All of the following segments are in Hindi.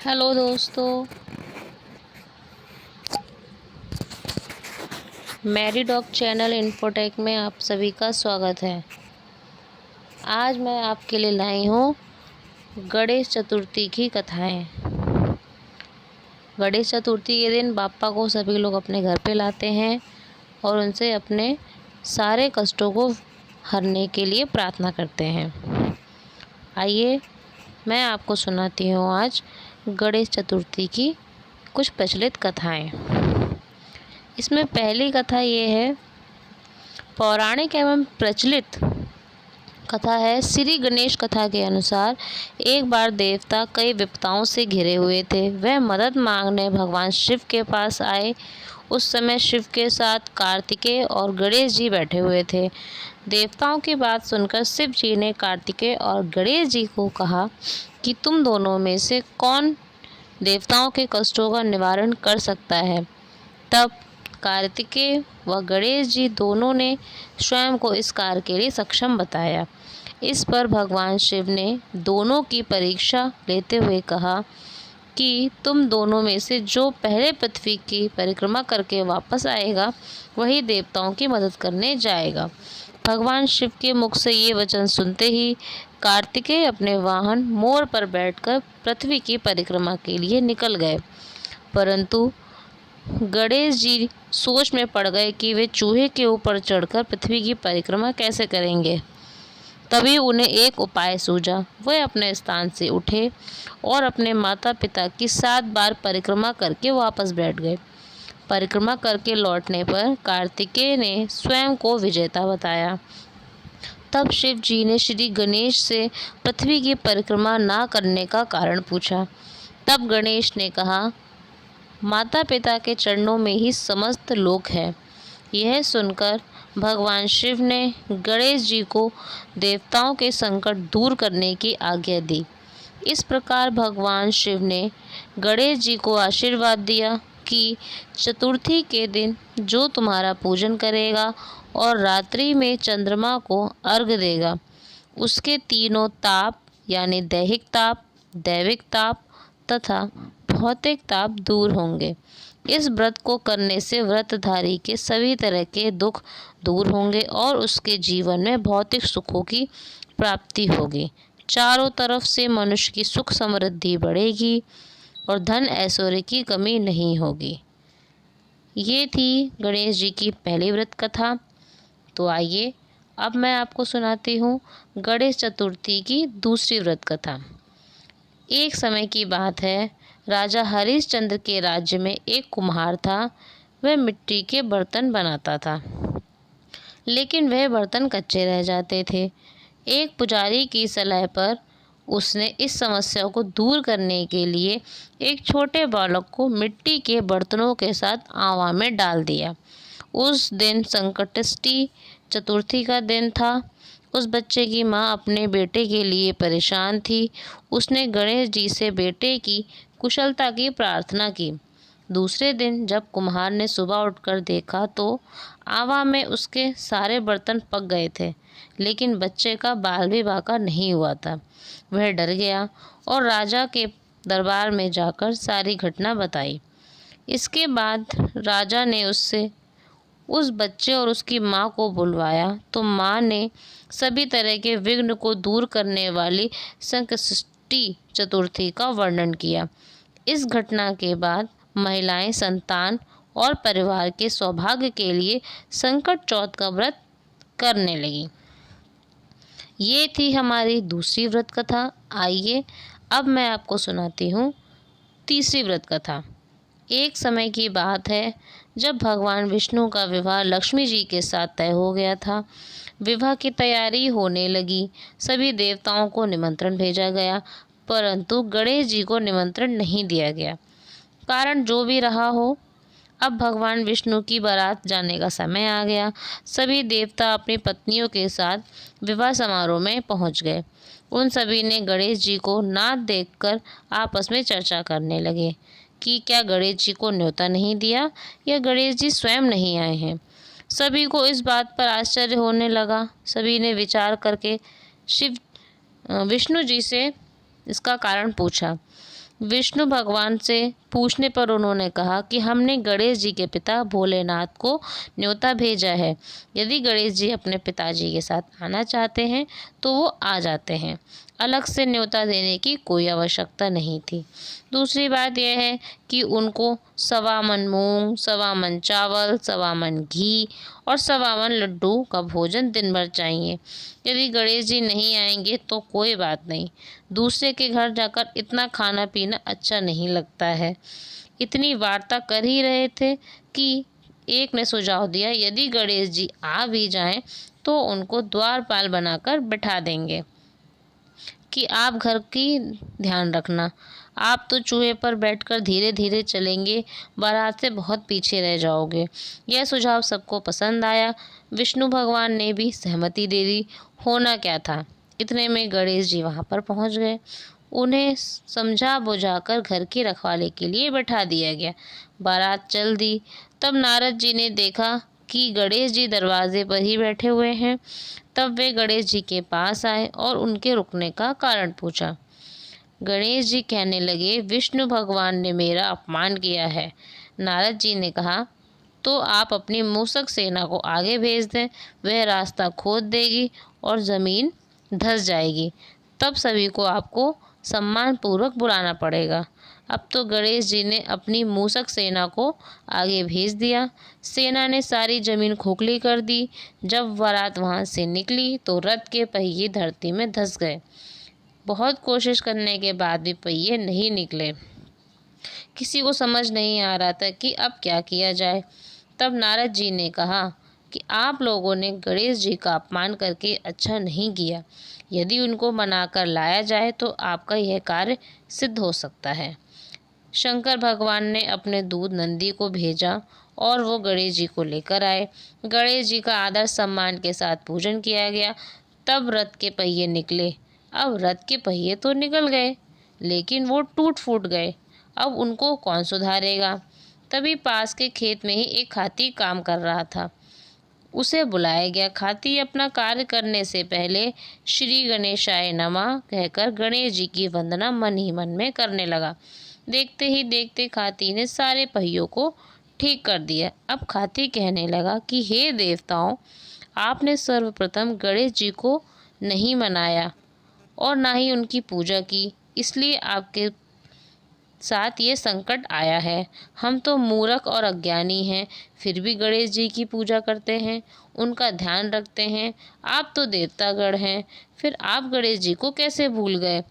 हेलो दोस्तों, मैरी डॉग चैनल इन्फोटेक में आप सभी का स्वागत है। आज मैं आपके लिए लाई हूँ गणेश चतुर्थी की कथाएँ। गणेश चतुर्थी के दिन बाप्पा को सभी लोग अपने घर पे लाते हैं और उनसे अपने सारे कष्टों को हरने के लिए प्रार्थना करते हैं। आइए मैं आपको सुनाती हूँ आज गणेश चतुर्थी की कुछ प्रचलित कथाएँ। इसमें पहली कथा ये है, पौराणिक एवं प्रचलित कथा है। श्री गणेश कथा के अनुसार एक बार देवता कई विपदाओं से घिरे हुए थे। वह मदद मांगने भगवान शिव के पास आए। उस समय शिव के साथ कार्तिकेय और गणेश जी बैठे हुए थे। देवताओं की बात सुनकर शिव जी ने कार्तिकेय और गणेश जी को कहा कि तुम दोनों में से कौन देवताओं के कष्टों का निवारण कर सकता है। तब कार्तिकेय व गणेश जी दोनों ने स्वयं को इस कार्य के लिए सक्षम बताया। इस पर भगवान शिव ने दोनों की परीक्षा लेते हुए कहा कि तुम दोनों में से जो पहले पृथ्वी की परिक्रमा करके वापस आएगा वही देवताओं की मदद करने जाएगा। भगवान शिव के मुख से ये वचन सुनते ही कार्तिकेय अपने वाहन मोर पर बैठकर पृथ्वी की परिक्रमा के लिए निकल गए। परंतु गणेश जी सोच में पड़ गए कि वे चूहे के ऊपर चढ़कर पृथ्वी की परिक्रमा कैसे करेंगे। तभी उन्हें एक उपाय सूझा। वे अपने स्थान से उठे और अपने माता पिता की 7 बार परिक्रमा करके वापस बैठ गए। परिक्रमा करके लौटने पर कार्तिकेय ने स्वयं को विजेता बताया। तब शिव जी ने श्री गणेश से पृथ्वी की परिक्रमा ना करने का कारण पूछा। तब गणेश ने कहा, माता पिता के चरणों में ही समस्त लोक है। यह सुनकर भगवान शिव ने गणेश जी को देवताओं के संकट दूर करने की आज्ञा दी। इस प्रकार भगवान शिव ने गणेश जी को आशीर्वाद दिया कि चतुर्थी के दिन जो तुम्हारा पूजन करेगा और रात्रि में चंद्रमा को अर्घ्य देगा, उसके तीनों ताप यानी दैहिक ताप, दैविक ताप तथा भौतिक ताप दूर होंगे। इस व्रत को करने से व्रतधारी के सभी तरह के दुख दूर होंगे और उसके जीवन में भौतिक सुखों की प्राप्ति होगी। चारों तरफ से मनुष्य की सुख समृद्धि बढ़ेगी और धन ऐश्वर्य की कमी नहीं होगी। ये थी गणेश जी की पहली व्रत कथा। तो आइए अब मैं आपको सुनाती हूँ गणेश चतुर्थी की दूसरी व्रत कथा। एक समय की बात है, राजा हरिश्चंद्र के राज्य में एक कुम्हार था। वह मिट्टी के बर्तन बनाता था, लेकिन वह बर्तन कच्चे रह जाते थे। एक पुजारी की सलाह पर उसने इस समस्या को दूर करने के लिए एक छोटे बालक को मिट्टी के बर्तनों के साथ आवा में डाल दिया। उस दिन संकष्टी चतुर्थी का दिन था। उस बच्चे की माँ अपने बेटे के लिए परेशान थी। उसने गणेश जी से बेटे की कुशलता की प्रार्थना की। दूसरे दिन जब कुम्हार ने सुबह उठकर देखा तो आवा में उसके सारे बर्तन पक गए थे, लेकिन बच्चे का बाल भी बांका नहीं हुआ था। वह डर गया और राजा के दरबार में जाकर सारी घटना बताई। इसके बाद राजा ने उससे उस बच्चे और उसकी माँ को बुलवाया तो माँ ने सभी तरह के विघ्न को दूर करने वाली संकष्टी चतुर्थी का वर्णन किया। इस घटना के बाद महिलाएं संतान और परिवार के सौभाग्य के लिए संकट चौथ का व्रत करने लगी। ये थी हमारी दूसरी व्रत कथा। आइए अब मैं आपको सुनाती हूँ तीसरी व्रत कथा। एक समय की बात है, जब भगवान विष्णु का विवाह लक्ष्मी जी के साथ तय हो गया था। विवाह की तैयारी होने लगी। सभी देवताओं को निमंत्रण भेजा गया, परंतु गणेश जी को निमंत्रण नहीं दिया गया। कारण जो भी रहा हो, अब भगवान विष्णु की बारात जाने का समय आ गया। सभी देवता अपनी पत्नियों के साथ विवाह समारोह में पहुंच गए। उन सभी ने गणेश जी को ना देखकर आपस में चर्चा करने लगे कि क्या गणेश जी को न्योता नहीं दिया या गणेश जी स्वयं नहीं आए हैं। सभी को इस बात पर आश्चर्य होने लगा। सभी ने विचार करके विष्णु जी से इसका कारण पूछा। विष्णु भगवान से पूछने पर उन्होंने कहा कि हमने गणेश जी के पिता भोलेनाथ को न्योता भेजा है। यदि गणेश जी अपने पिताजी के साथ आना चाहते हैं तो वो आ जाते हैं। अलग से न्योता देने की कोई आवश्यकता नहीं थी। दूसरी बात यह है कि उनको 1.25 मन मूंग, 1.25 मन चावल, 1.25 मन घी और 1.25 मन लड्डू का भोजन दिन भर चाहिए। यदि गणेश जी नहीं आएंगे तो कोई बात नहीं, दूसरे के घर जाकर इतना खाना पीना अच्छा नहीं लगता है। इतनी वार्ता कर ही रहे थे कि एक ने सुझाव दिया, यदि गणेश जी आ भी जाएं तो उनको द्वारपाल बनाकर बैठा देंगे कि आप घर की ध्यान रखना। आप तो चूहे पर बैठकर धीरे धीरे चलेंगे, बारात से बहुत पीछे रह जाओगे। यह सुझाव सबको पसंद आया। विष्णु भगवान ने भी सहमति दे दी। होना क्या था, इतने में गणेश जी वहाँ पर पहुँच गए। उन्हें समझा बुझाकर घर की रखवाली के लिए बैठा दिया गया। बारात चल दी। तब नारद जी ने देखा कि गणेश जी दरवाजे पर ही बैठे हुए हैं। तब वे गणेश जी के पास आए और उनके रुकने का कारण पूछा। गणेश जी कहने लगे, विष्णु भगवान ने मेरा अपमान किया है। नारद जी ने कहा, तो आप अपनी मूषक सेना को आगे भेज दें, वह रास्ता खोद देगी और ज़मीन धंस जाएगी। तब सभी को आपको सम्मान पूर्वक बुलाना पड़ेगा। अब तो गणेश जी ने अपनी मूषक सेना को आगे भेज दिया। सेना ने सारी जमीन खोखली कर दी। जब बारात वहां से निकली तो रथ के पहिए धरती में धंस गए। बहुत कोशिश करने के बाद भी पहिए नहीं निकले। किसी को समझ नहीं आ रहा था कि अब क्या किया जाए। तब नारद जी ने कहा कि आप लोगों ने गणेश जी का अपमान करके अच्छा नहीं किया। यदि उनको मनाकर लाया जाए तो आपका यह कार्य सिद्ध हो सकता है। शंकर भगवान ने अपने दूत नंदी को भेजा और वो गणेश जी को लेकर आए। गणेश जी का आदर सम्मान के साथ पूजन किया गया। तब रथ के पहिए निकले। अब रथ के पहिए तो निकल गए, लेकिन वो टूट फूट गए। अब उनको कौन सुधारेगा। तभी पास के खेत में ही एक हाथी काम कर रहा था। उसे बुलाया गया। हाथी अपना कार्य करने से पहले श्री गणेशाय नमः कहकर गणेश जी की वंदना मन ही मन में करने लगा। देखते ही देखते हाथी ने सारे पहियों को ठीक कर दिया। अब हाथी कहने लगा कि हे देवताओं, आपने सर्वप्रथम गणेश जी को नहीं मनाया और ना ही उनकी पूजा की, इसलिए आपके साथ ये संकट आया है। हम तो मूर्ख और अज्ञानी हैं, फिर भी गणेश जी की पूजा करते हैं, उनका ध्यान रखते हैं। आप तो देवतागण हैं, फिर आप गणेश जी को कैसे भूल गए।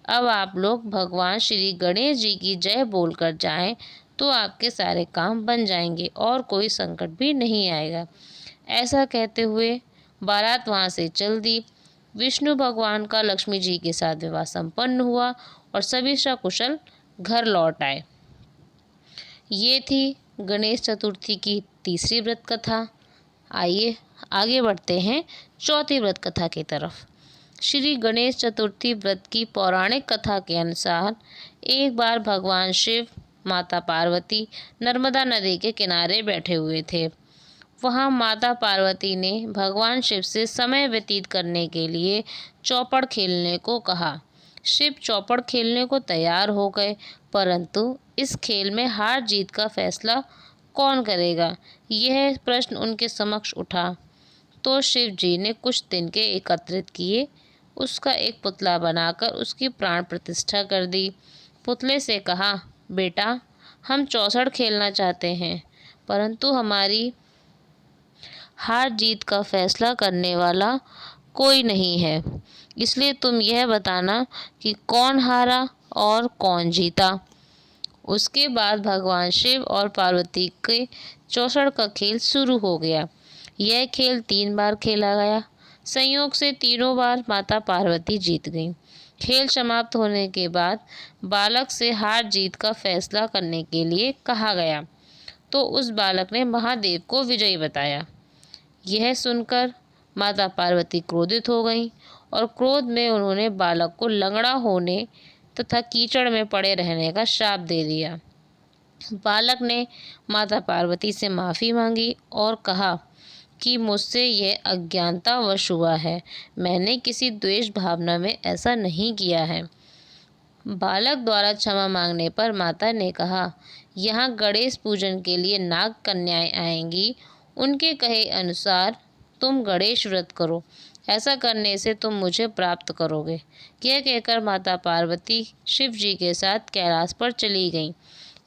अब आप लोग भगवान श्री गणेश जी की जय बोलकर जाएं तो आपके सारे काम बन जाएंगे और कोई संकट भी नहीं आएगा। ऐसा कहते हुए बारात वहाँ से चल दी। विष्णु भगवान का लक्ष्मी जी के साथ विवाह संपन्न हुआ और सभी सकुशल घर लौट आए। ये थी गणेश चतुर्थी की तीसरी व्रत कथा। आइए आगे बढ़ते हैं चौथी व्रत कथा की तरफ। श्री गणेश चतुर्थी व्रत की पौराणिक कथा के अनुसार एक बार भगवान शिव, माता पार्वती नर्मदा नदी के किनारे बैठे हुए थे। वहाँ माता पार्वती ने भगवान शिव से समय व्यतीत करने के लिए चौपड़ खेलने को कहा। शिव चौपड़ खेलने को तैयार हो गए, परंतु इस खेल में हार जीत का फैसला कौन करेगा, यह प्रश्न उनके समक्ष उठा। तो शिव जी ने कुछ तिनके एकत्रित किए, उसका एक पुतला बनाकर उसकी प्राण प्रतिष्ठा कर दी। पुतले से कहा, बेटा, हम चौसड़ खेलना चाहते हैं, परंतु हमारी हार जीत का फैसला करने वाला कोई नहीं है, इसलिए तुम यह बताना कि कौन हारा और कौन जीता। उसके बाद भगवान शिव और पार्वती के चौसड़ का खेल शुरू हो गया। यह खेल 3 बार खेला गया। संयोग से तीनों बार माता पार्वती जीत गईं। खेल समाप्त होने के बाद बालक से हार जीत का फैसला करने के लिए कहा गया, तो उस बालक ने महादेव को विजयी बताया। यह सुनकर माता पार्वती क्रोधित हो गईं और क्रोध में उन्होंने बालक को लंगड़ा होने तथा कीचड़ में पड़े रहने का श्राप दे दिया। बालक ने माता पार्वती से माफ़ी मांगी और कहा कि मुझसे यह अज्ञानतावश हुआ है, मैंने किसी द्वेष भावना में ऐसा नहीं किया है। बालक द्वारा क्षमा मांगने पर माता ने कहा, यहाँ गणेश पूजन के लिए नाग कन्याएं आएंगी, उनके कहे अनुसार तुम गणेश व्रत करो, ऐसा करने से तुम मुझे प्राप्त करोगे। यह कहकर माता पार्वती शिव जी के साथ कैलाश पर चली गईं।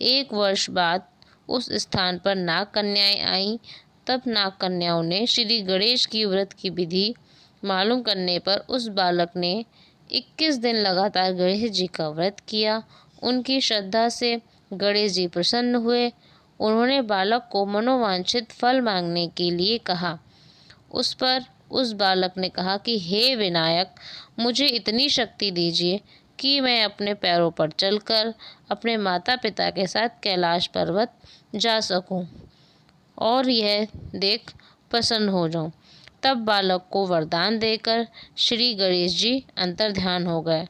1 वर्ष बाद उस स्थान पर नाग कन्याएं आईं। तब नाग कन्याओं ने श्री गणेश की व्रत की विधि मालूम करने पर उस बालक ने 21 दिन लगातार गणेश जी का व्रत किया। उनकी श्रद्धा से गणेश जी प्रसन्न हुए। उन्होंने बालक को मनोवांछित फल मांगने के लिए कहा। उस पर उस बालक ने कहा कि हे विनायक, मुझे इतनी शक्ति दीजिए कि मैं अपने पैरों पर चलकर अपने माता पिता के साथ कैलाश पर्वत जा सकूं और यह देख प्रसन्न हो जाऊं। तब बालक को वरदान देकर श्री गणेश जी अंतर्ध्यान हो गए।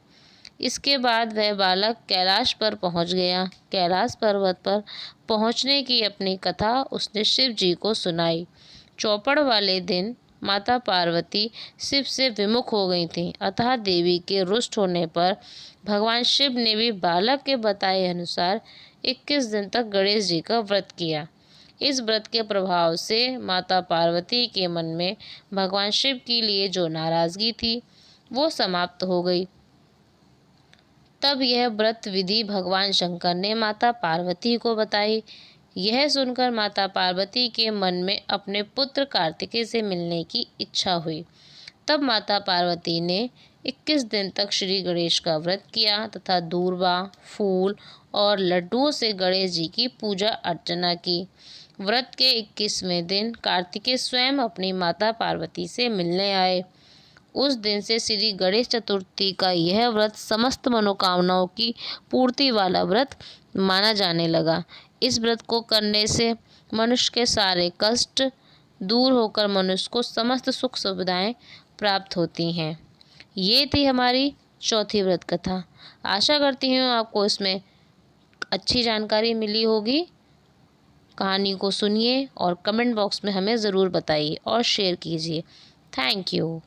इसके बाद वह बालक कैलाश पर पहुंच गया। कैलाश पर्वत पर पहुंचने की अपनी कथा उसने शिव जी को सुनाई। चौपड़ वाले दिन माता पार्वती शिव से विमुख हो गई थीं, अतः देवी के रुष्ट होने पर भगवान शिव ने भी बालक के बताए अनुसार 21 दिन तक गणेश जी का व्रत किया। इस व्रत के प्रभाव से माता पार्वती के मन में भगवान शिव के लिए जो नाराजगी थी वो समाप्त हो गई। तब यह व्रत विधि भगवान शंकर ने माता पार्वती को बताई। यह सुनकर माता पार्वती के मन में अपने पुत्र कार्तिकेय से मिलने की इच्छा हुई। तब माता पार्वती ने 21 दिन तक श्री गणेश का व्रत किया तथा दूर्वा, फूल और लड्डुओं से गणेश जी की पूजा अर्चना की। व्रत के 21वें दिन कार्तिकेय स्वयं अपनी माता पार्वती से मिलने आए। उस दिन से श्री गणेश चतुर्थी का यह व्रत समस्त मनोकामनाओं की पूर्ति वाला व्रत माना जाने लगा। इस व्रत को करने से मनुष्य के सारे कष्ट दूर होकर मनुष्य को समस्त सुख सुविधाएं प्राप्त होती हैं। ये थी हमारी चौथी व्रत कथा। आशा करती हूँ आपको इसमें अच्छी जानकारी मिली होगी। कहानी को सुनिए और कमेंट बॉक्स में हमें ज़रूर बताइए और शेयर कीजिए। Thank you.